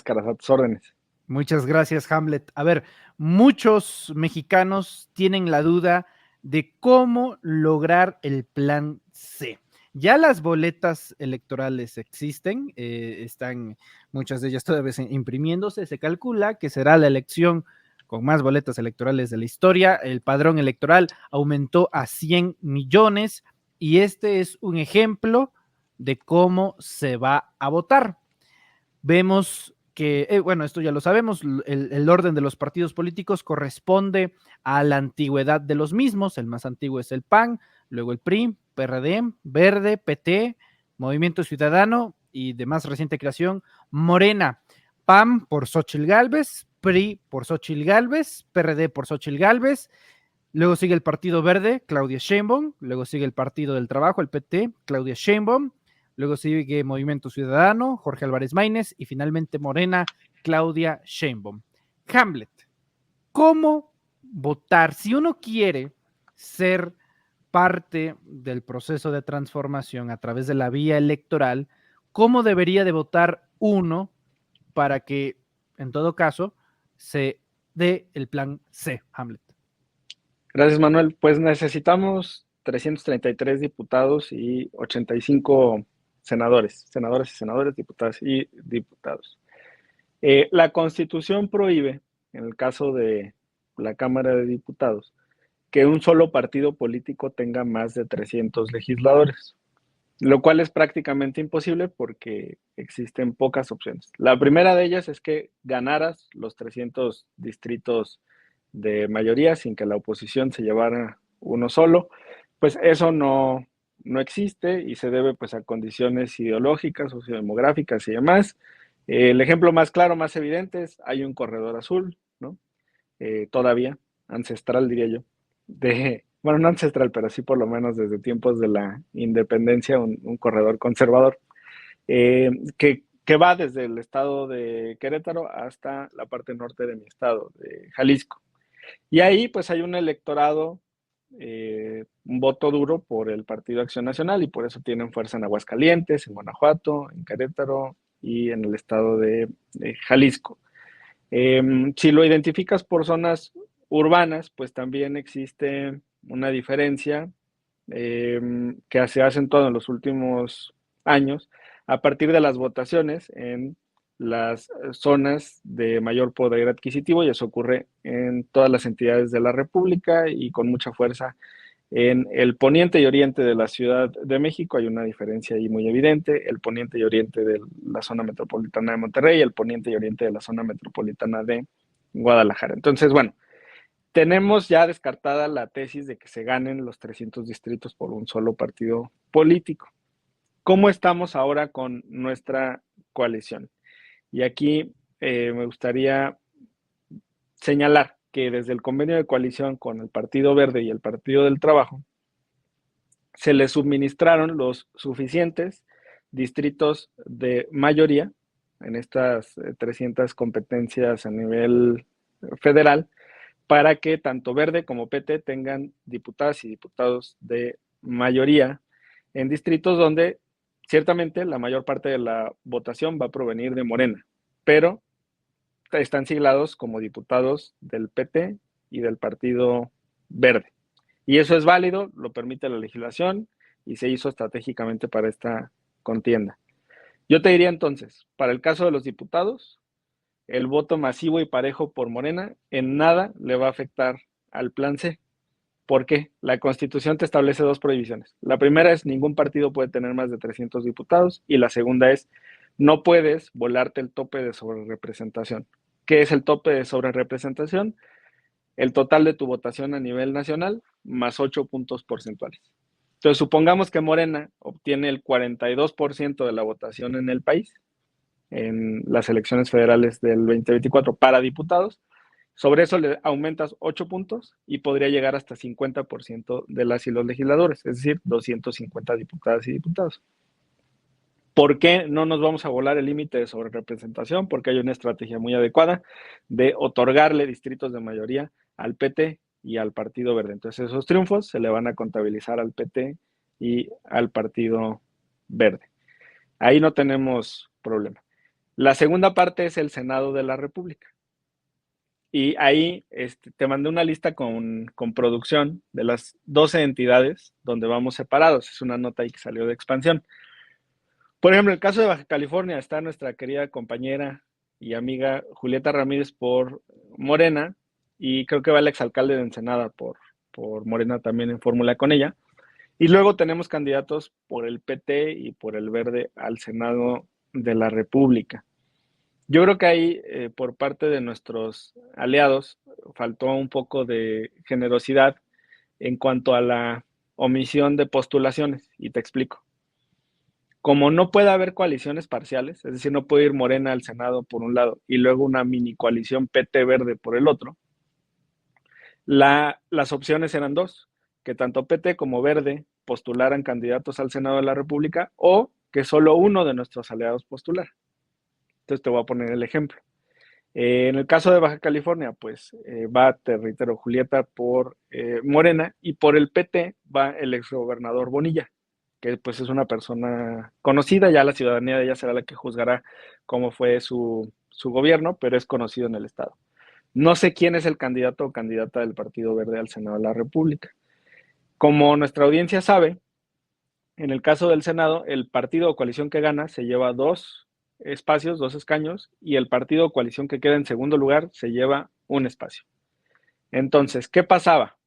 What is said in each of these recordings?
Caras, a tus órdenes. Muchas gracias, Hamlet. A ver, muchos mexicanos tienen la duda de cómo lograr el plan C. Ya las boletas electorales existen, están muchas de ellas todavía imprimiéndose. Se calcula que será la elección con más boletas electorales de la historia. El padrón electoral aumentó a 100 millones y este es un ejemplo de cómo se va a votar. Vemos que, bueno, esto ya lo sabemos, el orden de los partidos políticos corresponde a la antigüedad de los mismos. El más antiguo es el PAN, luego el PRI, PRD, Verde, PT, Movimiento Ciudadano y de más reciente creación, Morena. PAN por Xóchitl Gálvez, PRI por Xóchitl Gálvez, PRD por Xóchitl Gálvez, luego sigue el Partido Verde, Claudia Sheinbaum, luego sigue el Partido del Trabajo, el PT, Claudia Sheinbaum, luego sigue Movimiento Ciudadano, Jorge Álvarez Maínez, y finalmente Morena, Claudia Sheinbaum. Hamlet, ¿cómo votar? Si uno quiere ser parte del proceso de transformación a través de la vía electoral, ¿cómo debería de votar uno para que, en todo caso, se dé el plan C, Hamlet? Gracias, Manuel. Pues necesitamos 333 diputados y 85 senadores, y senadores, diputadas y diputados. La Constitución prohíbe, en el caso de la Cámara de Diputados, que un solo partido político tenga más de 300 legisladores, lo cual es prácticamente imposible porque existen pocas opciones. La primera de ellas es que ganaras los 300 distritos de mayoría sin que la oposición se llevara uno solo. Pues eso no existe y se debe pues a condiciones ideológicas, sociodemográficas y demás. El ejemplo más claro, más evidente es hay un corredor azul, ¿no? Todavía ancestral, diría yo, bueno, no ancestral, pero sí por lo menos desde tiempos de la independencia, un corredor conservador, que va desde el estado de Querétaro hasta la parte norte de mi estado, de Jalisco. Y ahí pues hay un electorado, un voto duro por el Partido Acción Nacional y por eso tienen fuerza en Aguascalientes, en Guanajuato, en Querétaro y en el estado de Jalisco. Si lo identificas por zonas urbanas, pues también existe una diferencia que se ha acentuado en los últimos años a partir de las votaciones en las zonas de mayor poder adquisitivo, y eso ocurre en todas las entidades de la República y con mucha fuerza en el poniente y oriente de la Ciudad de México. Hay una diferencia ahí muy evidente: el poniente y oriente de la zona metropolitana de Monterrey, el poniente y oriente de la zona metropolitana de Guadalajara. Entonces, bueno, tenemos ya descartada la tesis de que se ganen los 300 distritos por un solo partido político. ¿Cómo estamos ahora con nuestra coalición? Y aquí me gustaría señalar que desde el convenio de coalición con el Partido Verde y el Partido del Trabajo se les suministraron los suficientes distritos de mayoría en estas 300 competencias a nivel federal para que tanto Verde como PT tengan diputadas y diputados de mayoría en distritos donde ciertamente la mayor parte de la votación va a provenir de Morena, pero están siglados como diputados del PT y del Partido Verde. Y eso es válido, lo permite la legislación y se hizo estratégicamente para esta contienda. Yo te diría entonces, para el caso de los diputados, el voto masivo y parejo por Morena en nada le va a afectar al plan C. ¿Por qué? La Constitución te establece dos prohibiciones. La primera es ningún partido puede tener más de 300 diputados y la segunda es no puedes volarte el tope de sobrerepresentación. ¿Qué es el tope de sobrerepresentación? El total de tu votación a nivel nacional más 8 puntos porcentuales. Entonces, supongamos que Morena obtiene el 42% de la votación en el país en las elecciones federales del 2024 para diputados. Sobre eso le aumentas 8 puntos y podría llegar hasta 50% de las y los legisladores, es decir, 250 diputadas y diputados. ¿Por qué no nos vamos a volar el límite de sobrerepresentación? Porque hay una estrategia muy adecuada de otorgarle distritos de mayoría al PT y al Partido Verde. Entonces esos triunfos se le van a contabilizar al PT y al Partido Verde. Ahí no tenemos problema. La segunda parte es el Senado de la República. Y ahí te mandé una lista con producción de las 12 entidades donde vamos separados. Es una nota ahí que salió de Expansión. Por ejemplo, en el caso de Baja California está nuestra querida compañera y amiga Julieta Ramírez por Morena, y creo que va el exalcalde de Ensenada por Morena también en fórmula con ella. Y luego tenemos candidatos por el PT y por el Verde al Senado de la República. Yo creo que ahí, por parte de nuestros aliados, faltó un poco de generosidad en cuanto a la omisión de postulaciones, y te explico. Como no puede haber coaliciones parciales, es decir, no puede ir Morena al Senado por un lado y luego una mini coalición PT Verde por el otro, las opciones eran dos: que tanto PT como Verde postularan candidatos al Senado de la República, o que solo uno de nuestros aliados postulara. Entonces te voy a poner el ejemplo. En el caso de Baja California, pues va, te reitero, Julieta por Morena, y por el PT va el exgobernador Bonilla, que pues es una persona conocida, ya la ciudadanía de ella será la que juzgará cómo fue su gobierno, pero es conocido en el estado. No sé quién es el candidato o candidata del Partido Verde al Senado de la República. Como nuestra audiencia sabe, en el caso del Senado, el partido o coalición que gana se lleva dos espacios, dos escaños, y el partido o coalición que queda en segundo lugar se lleva un espacio. Entonces, ¿qué pasaba?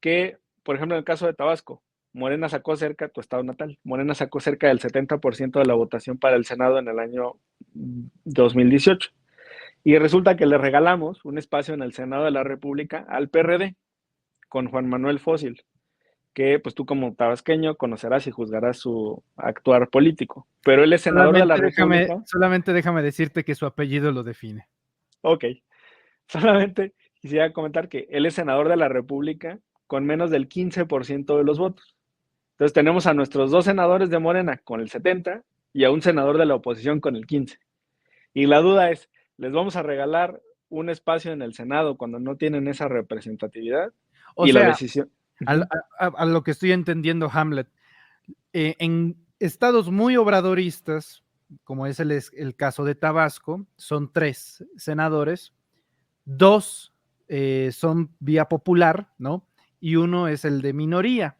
Que, por ejemplo, en el caso de Tabasco, Morena sacó cerca, tu estado natal, Morena sacó cerca del 70% de la votación para el Senado en el año 2018. Y resulta que le regalamos un espacio en el Senado de la República al PRD con Juan Manuel Fósil, que pues tú como tabasqueño conocerás y juzgarás su actuar político. Pero él es senador de la República. Solamente déjame decirte que su apellido lo define. Ok, solamente quisiera comentar que él es senador de la República con menos del 15% de los votos. Entonces tenemos a nuestros dos senadores de Morena con el 70 y a un senador de la oposición con el 15. Y la duda es, ¿les vamos a regalar un espacio en el Senado cuando no tienen esa representatividad? O Y la sea, decisión... a lo que estoy entendiendo, Hamlet, en estados muy obradoristas, como es el caso de Tabasco, son 3 senadores, 2 son vía popular, ¿no? Y uno es el de minoría.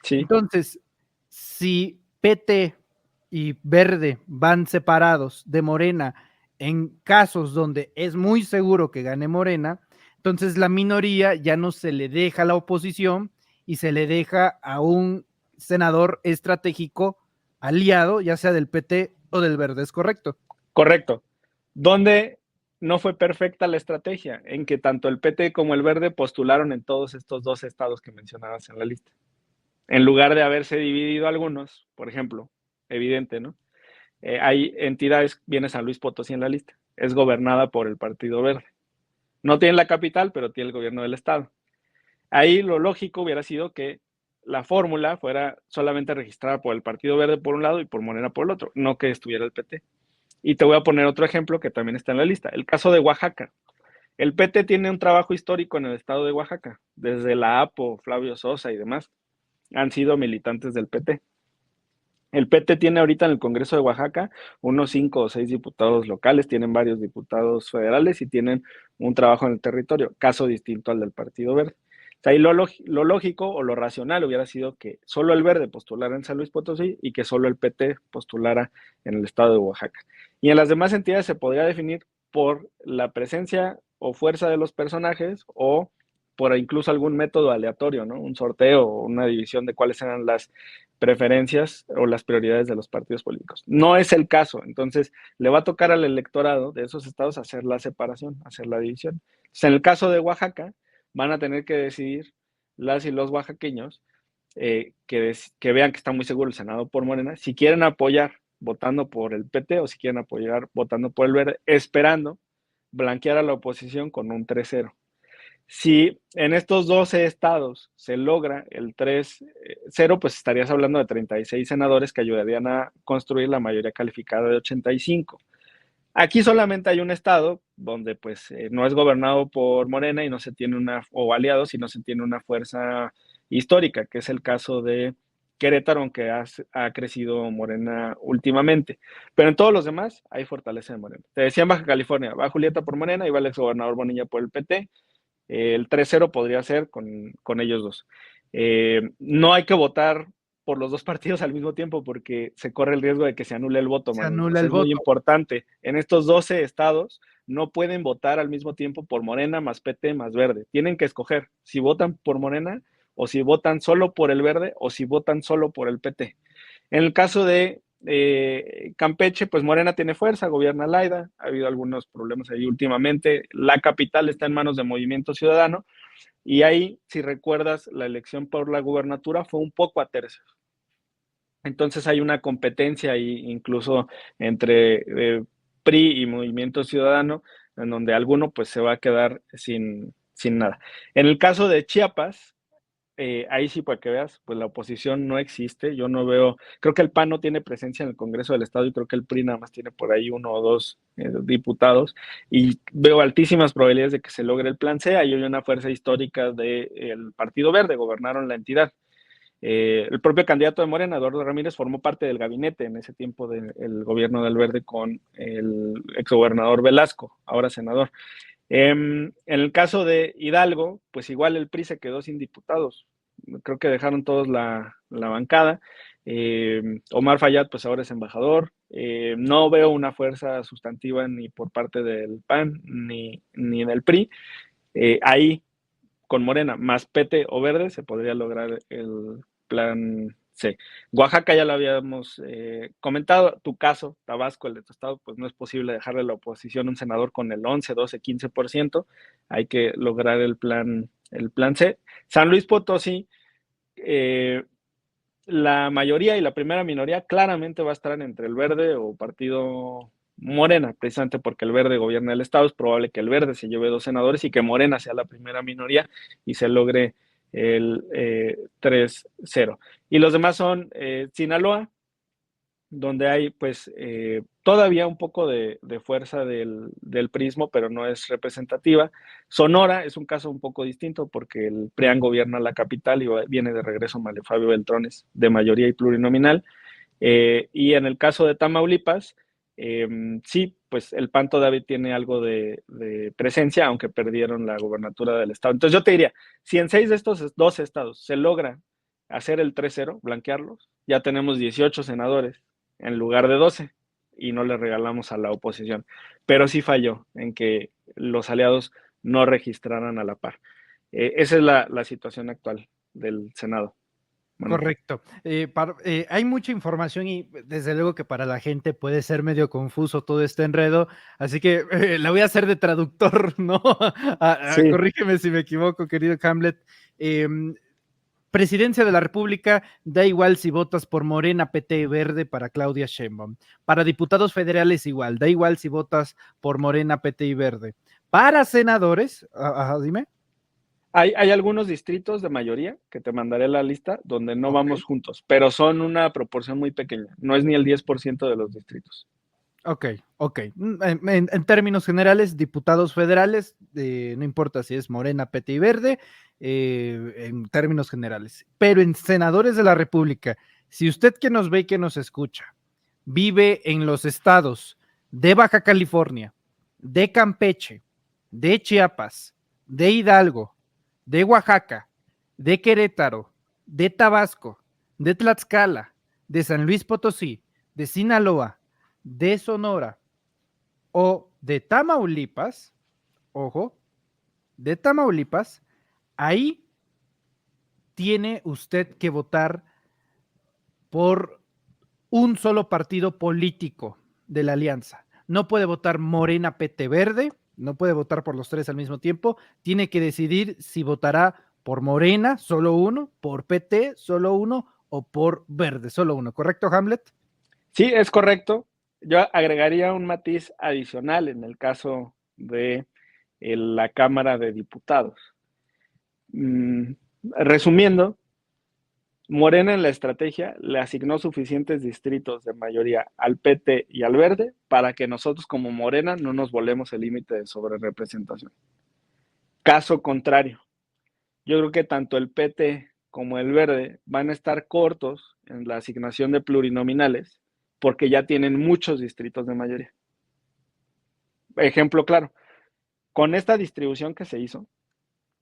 Sí, Entonces, si PT y Verde van separados de Morena en casos donde es muy seguro que gane Morena, entonces la minoría ya no se le deja a la oposición y se le deja a un senador estratégico aliado, ya sea del PT o del Verde, ¿es correcto? correcto. ¿Dónde no fue perfecta la estrategia? En que tanto el PT como el Verde postularon en todos estos dos estados que mencionabas en la lista. En lugar de haberse dividido algunos, por ejemplo, evidente, ¿no? Hay entidades, viene San Luis Potosí en la lista, es gobernada por el Partido Verde. No tiene la capital, pero tiene el gobierno del estado. Ahí lo lógico hubiera sido que la fórmula fuera solamente registrada por el Partido Verde por un lado y por Morena por el otro, no que estuviera el PT. Y te voy a poner otro ejemplo que también está en la lista, el caso de Oaxaca. El PT tiene un trabajo histórico en el estado de Oaxaca, desde la APO, Flavio Sosa y demás, han sido militantes del PT. El PT tiene ahorita en el Congreso de Oaxaca unos 5 o 6 diputados locales, tienen varios diputados federales y tienen un trabajo en el territorio, caso distinto al del Partido Verde. O sea, ahí lo lógico o lo racional hubiera sido que solo el Verde postulara en San Luis Potosí y que solo el PT postulara en el estado de Oaxaca. Y en las demás entidades se podría definir por la presencia o fuerza de los personajes, o por incluso algún método aleatorio, ¿no? Un sorteo o una división de cuáles eran las preferencias o las prioridades de los partidos políticos. No es el caso, entonces le va a tocar al electorado de esos estados hacer la separación, hacer la división. Entonces, en el caso de Oaxaca, van a tener que decidir las y los oaxaqueños, que vean que está muy seguro el Senado por Morena, si quieren apoyar votando por el PT o si quieren apoyar votando por el Verde, esperando blanquear a la oposición con un 3-0. Si en estos 12 estados se logra el 3-0, pues estarías hablando de 36 senadores que ayudarían a construir la mayoría calificada de 85. Aquí solamente hay un estado donde pues no es gobernado por Morena y no se tiene una, o aliados, y no se tiene una fuerza histórica, que es el caso de Querétaro, aunque ha crecido Morena últimamente. Pero en todos los demás hay fortaleza de Morena. Te decía en Baja California, va Julieta por Morena y va el exgobernador Bonilla por el PT. El 3-0 podría ser con ellos dos. No hay que votar por los dos partidos al mismo tiempo porque se corre el riesgo de que se anule el voto, Se Manuel. anula Entonces el es muy voto. importante. En estos 12 estados no pueden votar al mismo tiempo por Morena más PT más Verde. Tienen que escoger si votan por Morena o si votan solo por el Verde o si votan solo por el PT. En el caso de Campeche, pues Morena tiene fuerza, gobierna Laida, ha habido algunos problemas ahí últimamente, la capital está en manos de Movimiento Ciudadano, y ahí, si recuerdas, la elección por la gubernatura fue un poco a tercios. Entonces hay una competencia ahí incluso entre PRI y Movimiento Ciudadano, en donde alguno pues se va a quedar sin nada. En el caso de Chiapas, ahí sí, para que veas, pues la oposición no existe. Yo no veo, creo que el PAN no tiene presencia en el Congreso del Estado y creo que el PRI nada más tiene por ahí uno o dos diputados y veo altísimas probabilidades de que se logre el plan C. Ahí hay una fuerza histórica del Partido Verde, gobernaron la entidad. El propio candidato de Morena, Eduardo Ramírez, formó parte del gabinete en ese tiempo del gobierno del Verde con el exgobernador Velasco, ahora senador. En el caso de Hidalgo, pues igual el PRI se quedó sin diputados. Creo que dejaron todos la bancada. Omar Fayad, pues ahora es embajador. No veo una fuerza sustantiva ni por parte del PAN ni del PRI. Ahí, con Morena, más PT o Verde, se podría lograr el plan C. Oaxaca ya lo habíamos comentado, tu caso, Tabasco, el de tu estado, pues no es posible dejarle a la oposición un senador con el 11, 12, 15%, hay que lograr el plan C. San Luis Potosí, la mayoría y la primera minoría claramente va a estar entre el Verde o Partido Morena, precisamente porque el Verde gobierna el Estado, es probable que el Verde se lleve 2 senadores y que Morena sea la primera minoría y se logre el 3-0. Y los demás son Sinaloa, donde hay pues todavía un poco de fuerza del prismo, pero no es representativa. Sonora es un caso un poco distinto porque el PRIAN gobierna la capital y viene de regreso Mario Fabio Beltrones de mayoría y plurinominal. Y en el caso de Tamaulipas, sí, pues el PAN todavía tiene algo de presencia, aunque perdieron la gobernatura del estado. Entonces yo te diría, si en 6 de estos 12 estados se logra hacer el 3-0, blanquearlos, ya tenemos 18 senadores en lugar de 12 y no le regalamos a la oposición. Pero sí falló en que los aliados no registraran a la par. Esa es la situación actual del Senado. Manuel. Correcto. Hay mucha información y desde luego que para la gente puede ser medio confuso todo este enredo, así que la voy a hacer de traductor, ¿no? Sí, Corrígeme si me equivoco, querido Hamlet. Presidencia de la República, da igual si votas por Morena, PT y Verde para Claudia Sheinbaum. Para diputados federales igual, da igual si votas por Morena, PT y Verde. Para senadores, dime. hay algunos distritos de mayoría, que te mandaré la lista, donde no Ok. vamos juntos, pero son una proporción muy pequeña, no es ni el 10% de los distritos. Ok, ok. En términos generales, diputados federales, no importa si es Morena, PT y Verde, en términos generales. Pero en senadores de la República, si usted que nos ve y que nos escucha vive en los estados de Baja California, de Campeche, de Chiapas, de Hidalgo, de Oaxaca, de Querétaro, de Tabasco, de Tlaxcala, de San Luis Potosí, de Sinaloa, de Sonora o de Tamaulipas, ojo, de Tamaulipas, ahí tiene usted que votar por un solo partido político de la alianza. No puede votar Morena, PT, Verde, no puede votar por los tres al mismo tiempo, tiene que decidir si votará por Morena, solo uno, por PT, solo uno, o por Verde, solo uno. ¿Correcto, Hamlet? Sí, es correcto. Yo agregaría un matiz adicional en el caso de la Cámara de Diputados. Resumiendo, Morena en la estrategia le asignó suficientes distritos de mayoría al PT y al Verde para que nosotros como Morena no nos volemos el límite de sobrerepresentación. Caso contrario, yo creo que tanto el PT como el Verde van a estar cortos en la asignación de plurinominales porque ya tienen muchos distritos de mayoría. Ejemplo claro, con esta distribución que se hizo,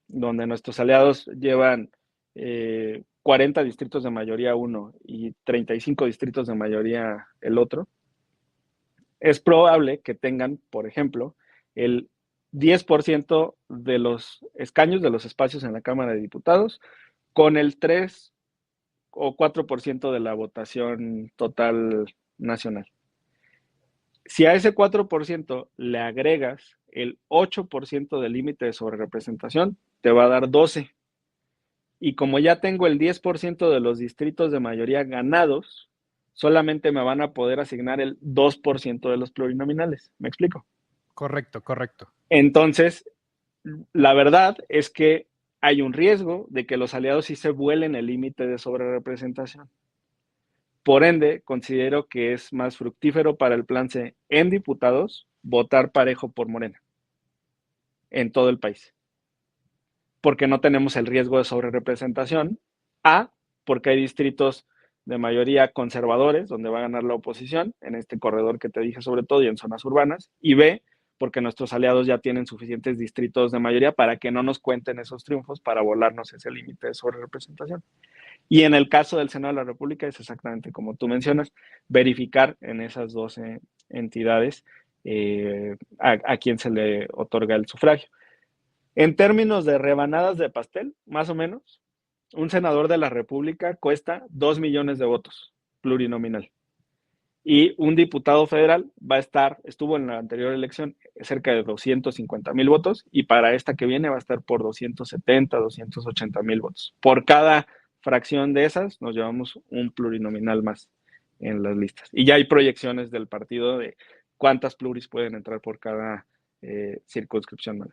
donde nuestros aliados llevan 40 distritos de mayoría uno y 35 distritos de mayoría el otro, es probable que tengan, por ejemplo, el 10% de los escaños de los espacios en la Cámara de Diputados con el 3 o 4% de la votación total nacional. Si a ese 4% le agregas el 8% del límite de sobrerepresentación, te va a dar 12. Y como ya tengo el 10% de los distritos de mayoría ganados, solamente me van a poder asignar el 2% de los plurinominales. ¿Me explico? Correcto, correcto. Entonces, la verdad es que hay un riesgo de que los aliados sí se vuelen el límite de sobrerepresentación. Por ende, considero que es más fructífero para el plan C en diputados votar parejo por Morena en todo el país. Porque no tenemos el riesgo de sobrerepresentación. A, porque hay distritos de mayoría conservadores, donde va a ganar la oposición, en este corredor que te dije sobre todo y en zonas urbanas. Y B, porque nuestros aliados ya tienen suficientes distritos de mayoría para que no nos cuenten esos triunfos para volarnos ese límite de sobrerepresentación. Y en el caso del Senado de la República es exactamente como tú mencionas, verificar en esas 12 entidades a quién se le otorga el sufragio. En términos de rebanadas de pastel, más o menos, un senador de la República cuesta 2 millones de votos, plurinominal. Y un diputado federal estuvo en la anterior elección cerca de 250,000 votos y para esta que viene va a estar por 270, 280,000 votos. Por cada fracción de esas nos llevamos un plurinominal más en las listas. Y ya hay proyecciones del partido de cuántas pluris pueden entrar por cada circunscripción. ¿No?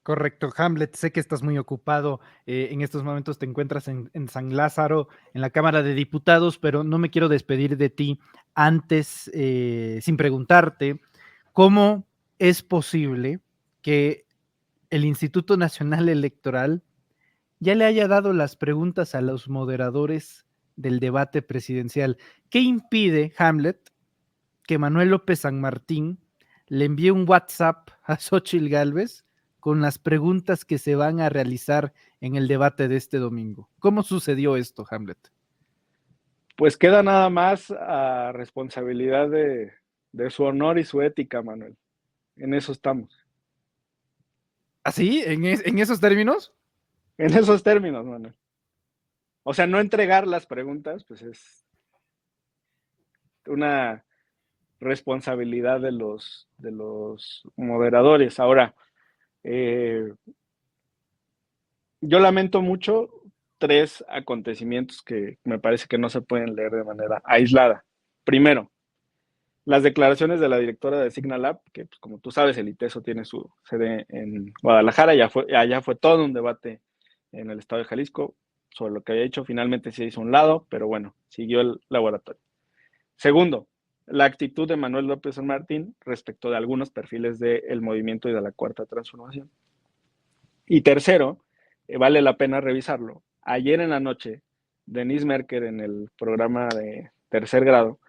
Correcto, Hamlet, sé que estás muy ocupado, en estos momentos te encuentras en San Lázaro, en la Cámara de Diputados, pero no me quiero despedir de ti antes, sin preguntarte, ¿cómo es posible que el Instituto Nacional Electoral ya le haya dado las preguntas a los moderadores del debate presidencial? ¿Qué impide, Hamlet, que Manuel López San Martín le envíe un WhatsApp a Xóchitl Gálvez con las preguntas que se van a realizar en el debate de este domingo? ¿Cómo sucedió esto, Hamlet? Pues queda nada más a responsabilidad de su honor y su ética, Manuel. En eso estamos. ¿Así? ¿En esos términos? En esos términos, Manuel. O sea, no entregar las preguntas, pues es una responsabilidad de los moderadores. Ahora, yo lamento mucho 3 acontecimientos que me parece que no se pueden leer de manera aislada. Primero, las declaraciones de la directora de Signalab, que pues, como tú sabes, el ITESO tiene su sede en Guadalajara, allá fue todo un debate en el estado de Jalisco sobre lo que había hecho, finalmente se hizo a un lado, pero bueno, siguió el laboratorio. Segundo, la actitud de Manuel López San Martín respecto de algunos perfiles del movimiento y de la Cuarta Transformación. Y tercero, vale la pena revisarlo. Ayer en la noche, Denise Merker en el programa de Tercer Grado,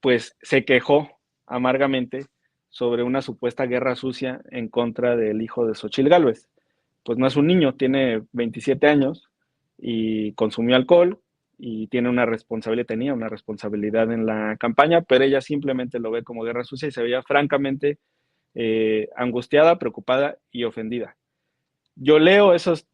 pues se quejó amargamente sobre una supuesta guerra sucia en contra del hijo de Xochitl Gálvez. Pues no es un niño, tiene 27 años y consumió alcohol y tenía una responsabilidad en la campaña, pero ella simplemente lo ve como guerra sucia y se veía francamente angustiada, preocupada y ofendida. Yo leo esos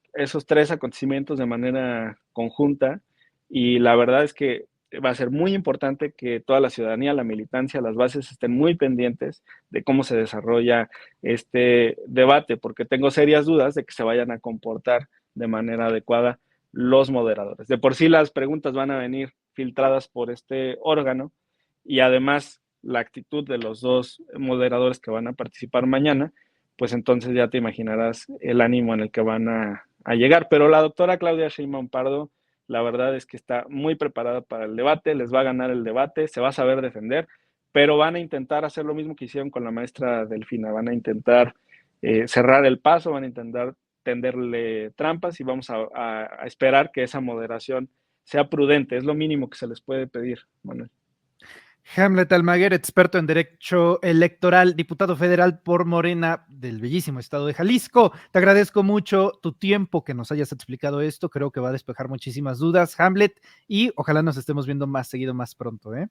3 acontecimientos de manera conjunta y la verdad es que va a ser muy importante que toda la ciudadanía, la militancia, las bases estén muy pendientes de cómo se desarrolla este debate, porque tengo serias dudas de que se vayan a comportar de manera adecuada los moderadores. De por sí las preguntas van a venir filtradas por este órgano y además la actitud de los 2 moderadores que van a participar mañana, pues entonces ya te imaginarás el ánimo en el que van a llegar. Pero la doctora Claudia Sheinbaum Pardo, la verdad es que está muy preparada para el debate, les va a ganar el debate, se va a saber defender, pero van a intentar hacer lo mismo que hicieron con la maestra Delfina, van a intentar cerrar el paso, van a intentar tenderle trampas y vamos a esperar que esa moderación sea prudente. Es lo mínimo que se les puede pedir, Manuel. Hamlet Almaguer, experto en derecho electoral, diputado federal por Morena del bellísimo estado de Jalisco. Te agradezco mucho tu tiempo que nos hayas explicado esto. Creo que va a despejar muchísimas dudas, Hamlet, y ojalá nos estemos viendo más seguido, más pronto, ¿eh?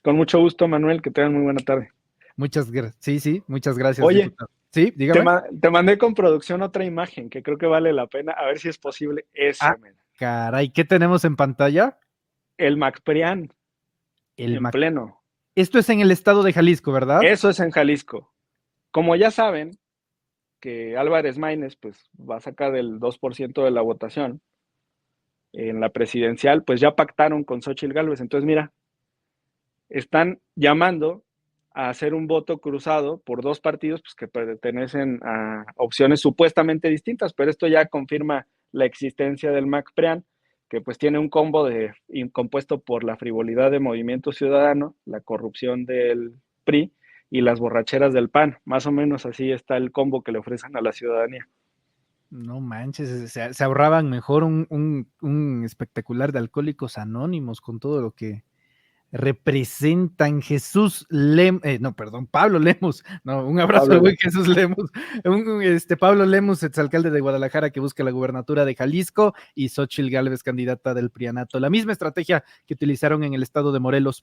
Con mucho gusto, Manuel, que tengan muy buena tarde. Muchas gracias. Sí, muchas gracias, Oye, diputado. Sí, dígame. te mandé con producción otra imagen que creo que vale la pena, a ver si es posible Ah, eso, man. caray, ¿qué tenemos en pantalla? El MacPrián El en Mac. pleno. Esto es en el estado de Jalisco, ¿verdad? Eso es en Jalisco. Como ya saben que Álvarez Maínez pues va a sacar el 2% de la votación en la presidencial, pues ya pactaron con Xóchitl Gálvez. Entonces, mira, están llamando a hacer un voto cruzado por dos partidos pues, que pertenecen a opciones supuestamente distintas, pero esto ya confirma la existencia del MacPrián, que pues tiene un combo compuesto por la frivolidad de Movimiento Ciudadano, la corrupción del PRI y las borracheras del PAN. Más o menos así está el combo que le ofrecen a la ciudadanía. No manches, se ahorraban mejor un espectacular de Alcohólicos Anónimos con todo lo que representan. Pablo Lemus, no, un abrazo al buen Jesús Lemus, Pablo Lemus, exalcalde de Guadalajara que busca la gubernatura de Jalisco, y Xóchitl Gálvez, candidata del Prianato. La misma estrategia que utilizaron en el estado de Morelos